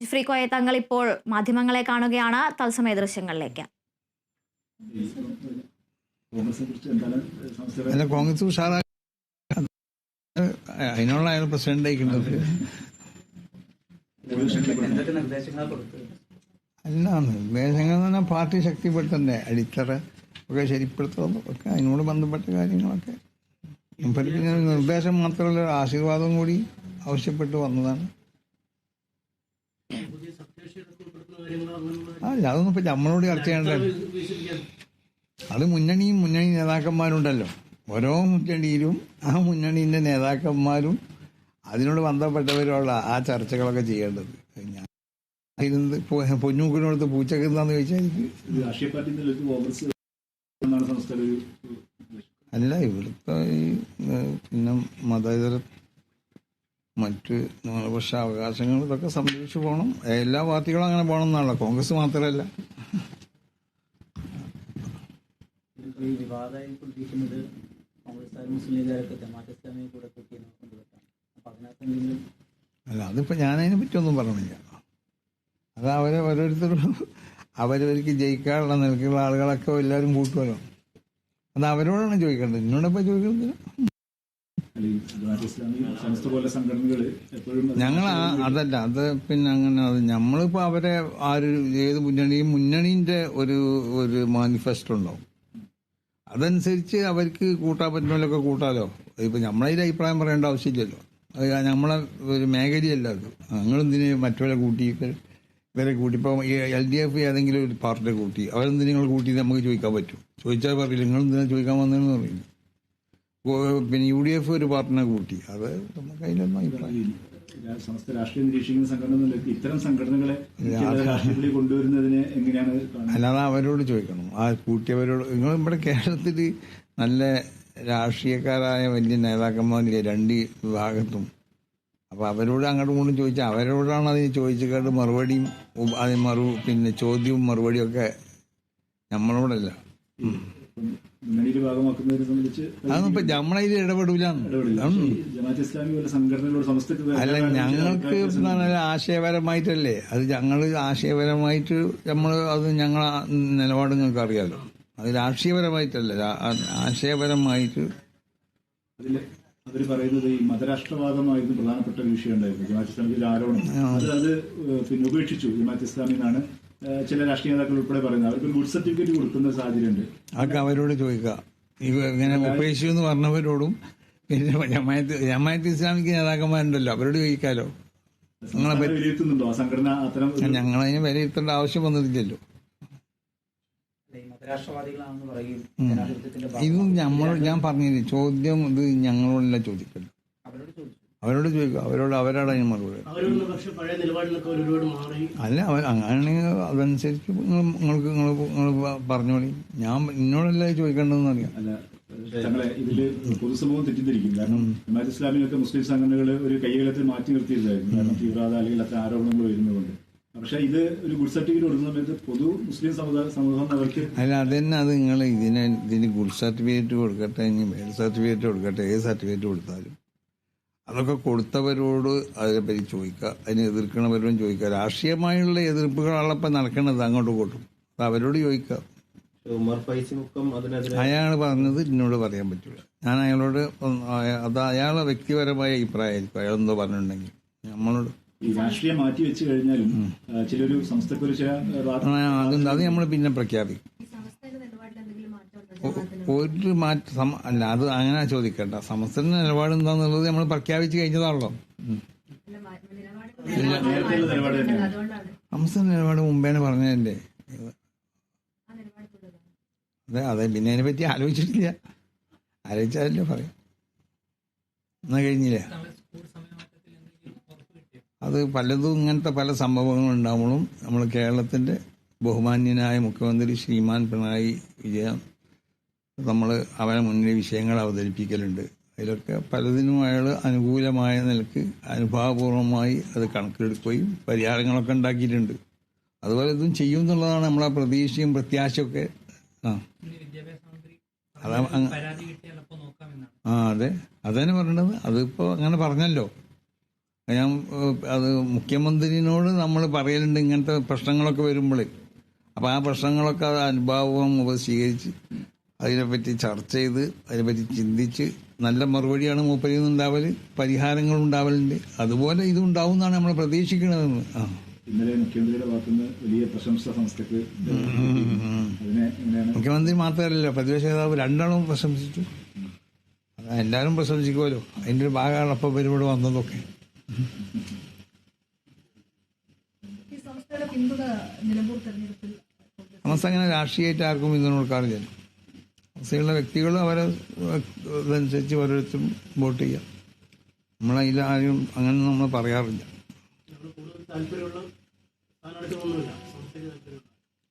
ജിഫ്രി കോയ തങ്ങൾ ഇപ്പോൾ മാധ്യമങ്ങളെ കാണുകയാണ്. തത്സമയ ദൃശ്യങ്ങളിലേക്ക്. അല്ല, കോൺഗ്രസ് ഉഷാറാ, അതിനുള്ള അയാൾ പ്രസിഡന്റ് ആയിക്കുന്നത്. അല്ല, നിർദ്ദേശങ്ങൾ എന്ന് പറഞ്ഞാൽ പാർട്ടി ശക്തിപ്പെടുത്തണ്ടേ, അടിത്തറ ഒക്കെ ശരിപ്പെടുത്തുന്നു ഒക്കെ, അതിനോട് ബന്ധപ്പെട്ട കാര്യങ്ങളൊക്കെ. പിന്നെ നിർദ്ദേശം മാത്രമല്ല, ആശീർവാദം കൂടി ആവശ്യപ്പെട്ട് വന്നതാണ്. അല്ല, അതൊന്നും ഇപ്പൊ നമ്മളോട് ചർച്ച ചെയ്യേണ്ട. അത് മുന്നണി നേതാക്കന്മാരുണ്ടല്ലോ, ഓരോ മുന്നണിയിലും ആ മുന്നണീന്റെ നേതാക്കന്മാരും അതിനോട് ബന്ധപ്പെട്ടവരുള്ള ആ ചർച്ചകളൊക്കെ ചെയ്യേണ്ടത്. ഞാൻ പൊന്നൂക്കിനോടത്ത് പൂച്ചക്ക് എന്താന്ന് ചോദിച്ചാൽ അല്ല, ഇവിടുത്തെ ഈ പിന്നെ മതേതര മറ്റ് ന്യൂനപക്ഷ അവകാശങ്ങൾ ഇതൊക്കെ സംരക്ഷിച്ചു പോകണം. എല്ലാ പാർട്ടികളും അങ്ങനെ പോകണം എന്നാണല്ലോ, കോൺഗ്രസ് മാത്രമല്ല. അല്ല, അതിപ്പോ ഞാനതിനെ പറ്റി ഒന്നും പറഞ്ഞില്ല. അത് ഓരോരുത്തരും അവരവർക്ക് ജയിക്കാനുള്ള നിലക്കുള്ള ആളുകളൊക്കെ എല്ലാവരും കൂട്ടുമല്ലോ. അത് അവരോടാണ് ചോദിക്കേണ്ടത്, എന്നോടൊപ്പം ചോദിക്കുന്നത്. ഞങ്ങൾ അതല്ല, അത് പിന്നെ അങ്ങനെ അത് നമ്മളിപ്പോ അവരെ ഏത് മുന്നണീന്റെ ഒരു മാനിഫെസ്റ്റോ ഉണ്ടാവും, അതനുസരിച്ച് അവർക്ക് കൂട്ടാൻ പറ്റുന്നതിലൊക്കെ കൂട്ടാലോ. ഇപ്പൊ നമ്മളതിൽ അഭിപ്രായം പറയേണ്ട ആവശ്യമില്ലല്ലോ, അത് നമ്മളെ ഒരു മേഖലയല്ല അത്. നിങ്ങളെന്തിന് മറ്റവരെ ഇവരെ കൂട്ടി ഇപ്പൊ LDF ഏതെങ്കിലും ഒരു പാർട്ടിയെ കൂട്ടി, അവരെന്തിനു നിങ്ങൾ കൂട്ടി നമുക്ക് ചോദിക്കാൻ പറ്റും? ചോദിച്ചാൽ പറയില്ല, നിങ്ങളെന്തിനാ ചോദിക്കാൻ വന്നതെന്ന് പറയില്ല. പിന്നെ UDF ഒരു പാർട്ടിനെ കൂട്ടി, അത് നമുക്ക് അതിലൊന്നും അഭിപ്രായം. സമസ്ത രാഷ്ട്രീയ നിരീക്ഷിക്കുന്ന സംഘടനകളിലേക്ക് ഇത്തരം സംഘടനകളെ രാഷ്ട്രീയത്തിൽ കൊണ്ടുവരുന്നതിന് എങ്ങനെയാണ്? അല്ലാതെ അവരോട് ചോദിക്കണം, ആ കൂട്ടിയവരോട്. നിങ്ങൾ ഇവിടെ കേരളത്തിൽ നല്ല രാഷ്ട്രീയക്കാരായ വലിയ നേതാക്കന്മാരില്ലേ രണ്ട് വിഭാഗത്തും. അപ്പൊ അവരോട് അങ്ങോട്ടും ഇങ്ങോട്ടും ചോദിച്ചാൽ അവരോടാണ് അതിന് ചോദിച്ചിട്ട് മറുപടിയും പിന്നെ ചോദ്യവും മറുപടിയും ഒക്കെ നമ്മളോടല്ല. അതൊന്നും ഇപ്പൊ നമ്മളതിൽ ഇടപെടൂല. അല്ല, ഞങ്ങൾക്ക് ആശയപരമായിട്ടല്ലേ അത്. ഞങ്ങൾ ആശയപരമായിട്ട് അത് ഞങ്ങളെ നിലപാട് നിങ്ങൾക്ക് അറിയാലോ. അത് രാഷ്ട്രീയപരമായിട്ടല്ല, ആശയപരമായിട്ട്. അവര് പറയുന്നത് ഈ മതരാഷ്ട്രവാദമായിരുന്നു പ്രധാനപ്പെട്ട ഒരു വിഷയം ഉണ്ടായിരുന്നു ജമാഅത്ത് ഇസ്ലാമിയുടെ ആരോപണം. അത് പിന്നെ ഉപേക്ഷിച്ചു ജമാഅത്ത് ഇസ്ലാമി എന്നാണ് ചില രാഷ്ട്രീയ നേതാക്കൾ ഉൾപ്പെടെ പറയുന്നത്. അവർക്ക് ഗുഡ് സർട്ടിഫിക്കറ്റ് കൊടുക്കുന്ന സാഹചര്യമുണ്ട്. അതൊക്കെ അവരോട് ചോദിക്കാം. ഇങ്ങനെ ഉപേക്ഷിച്ചു എന്ന് പറഞ്ഞവരോടും പിന്നെ ജമാഅത്ത് ഇസ്ലാമിക്ക് നേതാക്കന്മാരുണ്ടല്ലോ, അവരോട് ചോദിക്കാലോ. വിലയിരുത്തുന്നുണ്ടോ ആ സംഘടന അത്തരം? ഞങ്ങളതിനെ വിലയിരുത്തേണ്ട ആവശ്യം വന്നിട്ടില്ലല്ലോ. ഇതും ഞാൻ പറഞ്ഞില്ലേ, ചോദ്യം ഇത് ഞങ്ങളോടല്ല ചോദിക്കല്ലോ, അവരോട് ചോദിക്കുക. അവരോടാണ് അതിന് മറുപടി. അല്ല, അങ്ങനെയാണെങ്കിൽ അതനുസരിച്ച് നിങ്ങൾ പറഞ്ഞോളി. എന്നോടല്ല ചോദിക്കേണ്ടതെന്ന് അറിയാം. ഇതില് പൊതുസമൂഹം തെറ്റിദ്ധരിക്കും. കാരണം ജമാഅത്ത് ഇസ്ലാമിനൊക്കെ മുസ്ലിം സംഘടനകൾ ഒരു കൈകാലത്തിൽ മാറ്റി നിർത്തിയതായിരുന്നു, കാരണം തീവ്രവാദ അല്ലെങ്കിൽ അത്ര ആരോപണങ്ങൾ വരുന്നതുകൊണ്ട്. പക്ഷെ ഇത് ഒരു ഗുഡ് സർട്ടിഫിക്കറ്റ് കൊടുക്കുന്ന സമയത്ത് പൊതു മുസ്ലിം സമൂഹം അവർക്ക് അല്ല, അതന്നെ. അത് നിങ്ങൾ ഇതിന് ഗുഡ് സർട്ടിഫിക്കറ്റ് കൊടുക്കട്ടെ, ഇനി ബേഡ് സർട്ടിഫിക്കറ്റ് കൊടുക്കട്ടെ, ഏത് സർട്ടിഫിക്കറ്റ് കൊടുത്താലും അതൊക്കെ കൊടുത്തവരോട് അതിനെപ്പറ്റി ചോദിക്കുക, അതിനെ എതിർക്കണവരോടും ചോദിക്കുക. രാഷ്ട്രീയമായുള്ള എതിർപ്പുകളാണപ്പം നടക്കുന്നത് അങ്ങോട്ടും ഇങ്ങോട്ടും, അത് അവരോട് ചോദിക്കുക. അയാൾ പറഞ്ഞത് എന്നോട് പറയാൻ പറ്റില്ല. ഞാൻ അയാളോട് അത് അയാളെ വ്യക്തിപരമായ അഭിപ്രായമായിരിക്കും. അയാളെന്തോ പറഞ്ഞിട്ടുണ്ടെങ്കിൽ നമ്മളോട് ഈ രാഷ്ട്രീയം മാറ്റി വെച്ച് കഴിഞ്ഞാലും ചിലൊരു സംസ്ഥക്കൊരു അത് നമ്മൾ പിന്നെ പ്രഖ്യാപിക്കും. ഒരു മാറ്റം അല്ല, അത് അങ്ങനെ ചോദിക്കണ്ട. സമസ്തന്റെ നിലപാട് എന്താന്നുള്ളത് നമ്മൾ പ്രഖ്യാപിച്ചു കഴിഞ്ഞതാണല്ലോ. സമസ്തന്റെ നിലപാട് മുമ്പേനെ പറഞ്ഞതല്ലേ. അതെ, പിന്നെ അതിനെ പറ്റി ആലോചിച്ചിട്ടില്ല. ആലോചിച്ചാലല്ലേ പറയാം. എന്നാ കഴിഞ്ഞില്ലേ? അത് പലതും ഇങ്ങനത്തെ പല സംഭവങ്ങളും ഉണ്ടാവുമ്പോഴും നമ്മൾ കേരളത്തിന്റെ ബഹുമാന്യനായ മുഖ്യമന്ത്രി ശ്രീമാൻ പിണറായി വിജയൻ നമ്മൾ അവരെ മുന്നിൽ വിഷയങ്ങൾ അവതരിപ്പിക്കലുണ്ട്. അതിലൊക്കെ പലതിനും അയാൾ അനുകൂലമായ നിലക്ക് അനുഭാവപൂർവമായി അത് കണക്കിലെടുക്കുകയും പരിഹാരങ്ങളൊക്കെ ഉണ്ടാക്കിയിട്ടുണ്ട്. അതുപോലെ ഇതും ചെയ്യും എന്നുള്ളതാണ് നമ്മളെ പ്രതീക്ഷയും പ്രത്യാശയൊക്കെ. അതെ, അതന്നെ പറയണത്. അതിപ്പോ അങ്ങനെ പറഞ്ഞല്ലോ. ഞാൻ അത് മുഖ്യമന്ത്രിനോട് നമ്മൾ പറയലുണ്ട് ഇങ്ങനത്തെ പ്രശ്നങ്ങളൊക്കെ വരുമ്പോൾ. അപ്പോൾ ആ പ്രശ്നങ്ങളൊക്കെ അത് അനുഭാവം സ്വീകരിച്ച് അതിനെപ്പറ്റി ചർച്ച ചെയ്ത് അതിനെപ്പറ്റി ചിന്തിച്ച് നല്ല മറുപടിയാണ് മൂപ്പരിൽ നിന്നുണ്ടാവല്, പരിഹാരങ്ങൾ ഉണ്ടാവലുണ്ട്. അതുപോലെ ഇതുണ്ടാവും എന്നാണ് നമ്മൾ പ്രതീക്ഷിക്കുന്നതെന്ന്. ഇന്നലെ മുഖ്യമന്ത്രിയുടെ ഭാഗത്തുനിന്ന് വലിയ പ്രശംസ സംസ്ഥക്ക് മുഖ്യമന്ത്രി മാത്രമല്ലല്ലോ, പ്രതിപക്ഷ നേതാവ് രണ്ടാളും പ്രശംസിച്ചു. എല്ലാവരും പ്രശംസിക്കുമല്ലോ, അതിൻ്റെ ഒരു ഭാഗമാണ് അപ്പോൾ പരിപാടി വന്നതൊക്കെ. സമസ്ത അങ്ങനെ രാഷ്ട്രീയമായിട്ട് ആർക്കും പിന്തുണ കൊടുക്കാറില്ല. സമസ്തയുള്ള വ്യക്തികൾ അവരെ ഇതനുസരിച്ച് ഓരോരുത്തരും വോട്ട് ചെയ്യാം. നമ്മളതിലാരും അങ്ങനെ നമ്മൾ പറയാറില്ല.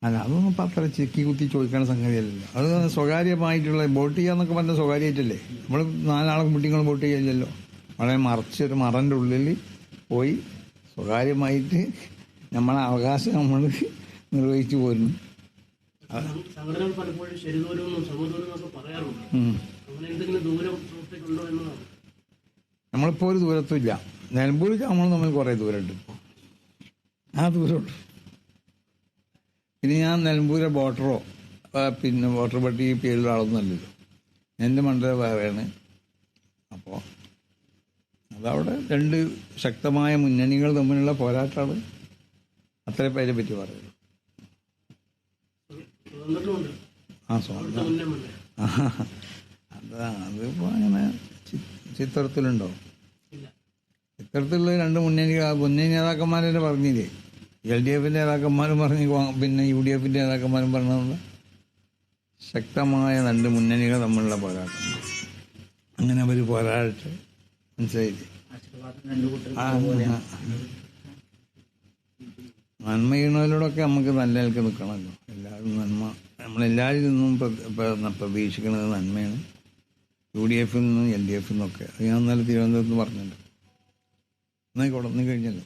അല്ല, അതൊന്നും ഇപ്പം അത്ര ചെക്കി കുത്തി ചോദിക്കേണ്ട സംഗതിയല്ലല്ലോ. അത് സ്വകാര്യമായിട്ടുള്ള വോട്ട് ചെയ്യാന്നൊക്കെ പറഞ്ഞാൽ സ്വകാര്യമായിട്ടല്ലേ. നമ്മൾ 4 ആളെ കുട്ടികളും വോട്ട് ചെയ്യില്ലല്ലോ. വളരെ മറച്ചൊരു മറൻ്റെ ഉള്ളിൽ പോയി സ്വകാര്യമായിട്ട് നമ്മളെ അവകാശം നമ്മൾ നിർവഹിച്ചു പോരുന്നു. സംഘടനകൾ പലപ്പോഴും ശരിദൂരമെന്നും സമദൂരം എന്നൊക്കെ പറയാറുണ്ട്. അങ്ങനെ എന്തെങ്കിലും ദൂരം പ്രവർത്തിക്കുന്നുണ്ടോ എന്നതാണ്. നമ്മളിപ്പോൾ ഒരു ദൂരത്തും ഇല്ല. നിലമ്പൂരിൽ നമ്മൾ തമ്മിൽ കുറേ ദൂരമുണ്ട്. ഇപ്പോൾ ആ ദൂരമുണ്ട്. പിന്നെ ഞാൻ നിലമ്പൂരെ വോട്ടറോ പിന്നെ വോട്ടർ പട്ടിക പേരിലുള്ള ആളൊന്നുമല്ലല്ലോ. എൻ്റെ മണ്ഡലം വേറെയാണ്. അപ്പോൾ അതവിടെ 2 ശക്തമായ മുന്നണികൾ തമ്മിലുള്ള പോരാട്ടമാണ്. അത്രേ പേരെ പറ്റി പറയുള്ളൂ. അതിപ്പോൾ അങ്ങനെ ചിത്രത്തിലുണ്ടോ? ചിത്രത്തിലുള്ള 2 മുന്നണി നേതാക്കന്മാരെ പറഞ്ഞില്ലേ. LDF നേതാക്കന്മാരും പറഞ്ഞു, പിന്നെ UDF നേതാക്കന്മാരും പറഞ്ഞത് ശക്തമായ 2 മുന്നണികൾ തമ്മിലുള്ള പോരാട്ടം. അങ്ങനെ അവർ പോരാടട്ടെ, മനസ്സിലായില്ലേ. നന്മ ചെയ്യുന്നവരോടൊക്കെ നമുക്ക് നല്ല നിലക്ക് നിൽക്കണമല്ലോ. എല്ലാവരും നന്മ, നമ്മളെല്ലാവരിൽ നിന്നും പ്രതീക്ഷിക്കുന്നത് നന്മയാണ്. UDF നിന്നും LDF നിന്നൊക്കെ. അത് ഞാൻ ഇന്നലെ തിരുവനന്തപുരത്ത് പറഞ്ഞിട്ടുണ്ട്. എന്നായിക്കോട്ടെ, നീ കഴിഞ്ഞല്ലോ.